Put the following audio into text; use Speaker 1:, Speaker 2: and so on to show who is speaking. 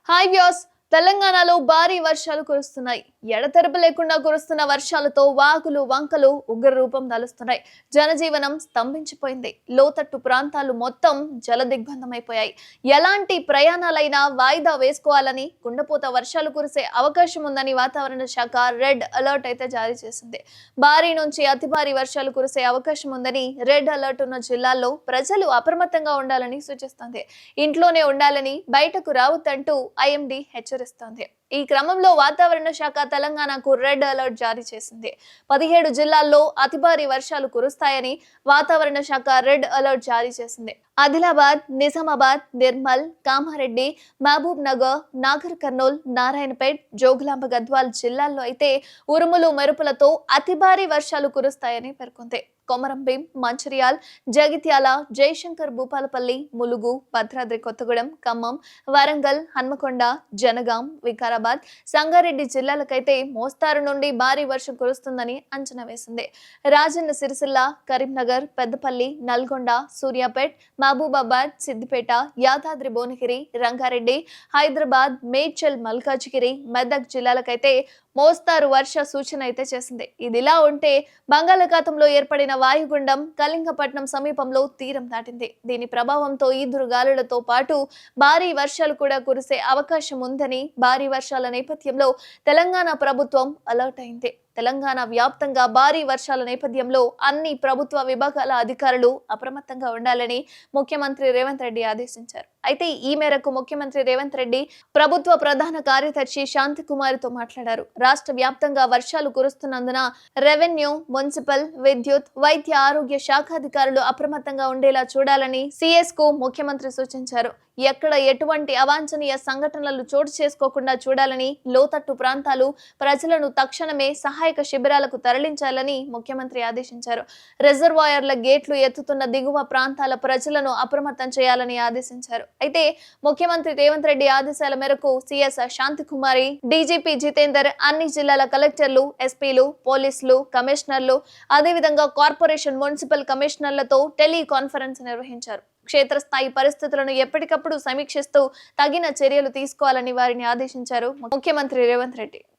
Speaker 1: Hi views. తెలంగాణలో భారీ వర్షాలు కురుస్తున్నాయి. ఎడతెరపి లేకుండా కురుస్తున్న వర్షాలతో వాగులు వంకలు ఉగ్ర రూపం దాలుస్తున్నాయి. జనజీవనం స్తంభించిపోయింది. లోతట్టు ప్రాంతాలు మొత్తం జల దిగ్బంధమైపోయాయి. ఎలాంటి ప్రయాణాలైనా వాయిదా వేసుకోవాలని, కుండపోత వర్షాలు కురిసే అవకాశం ఉందని వాతావరణ శాఖ రెడ్ అలర్ట్ అయితే జారీ చేసింది. భారీ నుంచి అతి భారీ వర్షాలు కురిసే అవకాశం ఉందని రెడ్ అలర్ట్ ఉన్న జిల్లాల్లో ప్రజలు అప్రమత్తంగా ఉండాలని సూచిస్తోంది. ఇంట్లోనే ఉండాలని, బయటకు రావద్దంటూ ఐఎండీ హెచ్చరిస్తోంది. ఈ క్రమంలో వాతావరణ శాఖ తెలంగాణకు రెడ్ అలర్ట్ జారీ చేసింది. 17 జిల్లాల్లో అతి భారీ వర్షాలు కురుస్తాయని వాతావరణ శాఖ రెడ్ అలర్ట్ జారీ చేసింది. ఆదిలాబాద్, నిజామాబాద్, నిర్మల్, కామారెడ్డి, మహబూబ్ నగర్, నాగర్ కర్నూల్, నారాయణపేట్, జోగులాంబ గద్వాల్ జిల్లాల్లో అయితే ఉరుములు మెరుపులతో అతి భారీ వర్షాలు కురుస్తాయని పేర్కొంది. కొమరంభీం, మంచిర్యాల్, జగిత్యాల, జయశంకర్ భూపాలపల్లి, ములుగు, భద్రాద్రి కొత్తగూడెం, ఖమ్మం, వరంగల్, హన్మకొండ, జనగాం, వికారాబాద్, సంగారెడ్డి జిల్లాలకైతే మోస్తారు నుండి భారీ వర్షం కురుస్తుందని అంచనా వేసింది. రాజన్న సిరిసిల్ల, కరీంనగర్, పెద్దపల్లి, నల్గొండ, సూర్యాపేట్, మహబూబాబాద్, సిద్దిపేట, యాదాద్రి భువనగిరి, రంగారెడ్డి, హైదరాబాద్, మేడ్చల్, మల్కాజిగిరి, మెదక్ జిల్లాలకైతే మోస్తారు వర్ష సూచన అయితే చేసింది. ఇదిలా ఉంటే బంగాళాఖాతంలో ఏర్పడిన వాయుగుండం కళింగపట్నం సమీపంలో తీరం దాటింది. దీని ప్రభావంతో ఈదురు గాలులతో పాటు భారీ వర్షాలు కూడా కురిసే అవకాశం ఉందని భారీ వర్షాల నేపథ్యంలో తెలంగాణ ప్రభుత్వం అలర్ట్ అయింది. తెలంగాణ వ్యాప్తంగా భారీ వర్షాల నేపథ్యంలో అన్ని ప్రభుత్వ విభాగాల అధికారులు అప్రమత్తంగా ఉండాలని ముఖ్యమంత్రి రేవంత్ రెడ్డి ఆదేశించారు. అయితే ఈ మేరకు ముఖ్యమంత్రి రేవంత్ రెడ్డి ప్రభుత్వ ప్రధాన కార్యదర్శి శాంతికుమారితో మాట్లాడారు. రాష్ట్ర వ్యాప్తంగా వర్షాలు కురుస్తున్నందున రెవెన్యూ, మున్సిపల్, విద్యుత్, వైద్య ఆరోగ్య శాఖాధికారులు అప్రమత్తంగా ఉండేలా చూడాలని సిఎస్ కు ముఖ్యమంత్రి సూచించారు. ఎక్కడ ఎటువంటి అవాంఛనీయ సంఘటనలు చోటు చేసుకోకుండా చూడాలని, లోతట్టు ప్రాంతాలు ప్రజలను తక్షణమే సహాయక శిబిరాలకు తరలించాలని ముఖ్యమంత్రి ఆదేశించారు. రిజర్వాయర్ల గేట్లు ఎత్తుతున్న దిగువ ప్రాంతాల ప్రజలను అప్రమత్తం చేయాలని ఆదేశించారు. అయితే ముఖ్యమంత్రి రేవంత్ రెడ్డి ఆదేశాల మేరకు సిఎస్ శాంతికుమారి, డీజీపీ జితేందర్ అన్ని జిల్లాల కలెక్టర్లు, ఎస్పీలు, పోలీసులు, కమిషనర్లు, అదేవిధంగా కార్పొరేషన్, మున్సిపల్ కమిషనర్లతో టెలికాన్ఫరెన్స్ నిర్వహించారు. క్షేత్రస్థాయి పరిస్థితులను ఎప్పటికప్పుడు సమీక్షిస్తూ తగిన చర్యలు తీసుకోవాలని వారిని ఆదేశించారు ముఖ్యమంత్రి రేవంత్ రెడ్డి.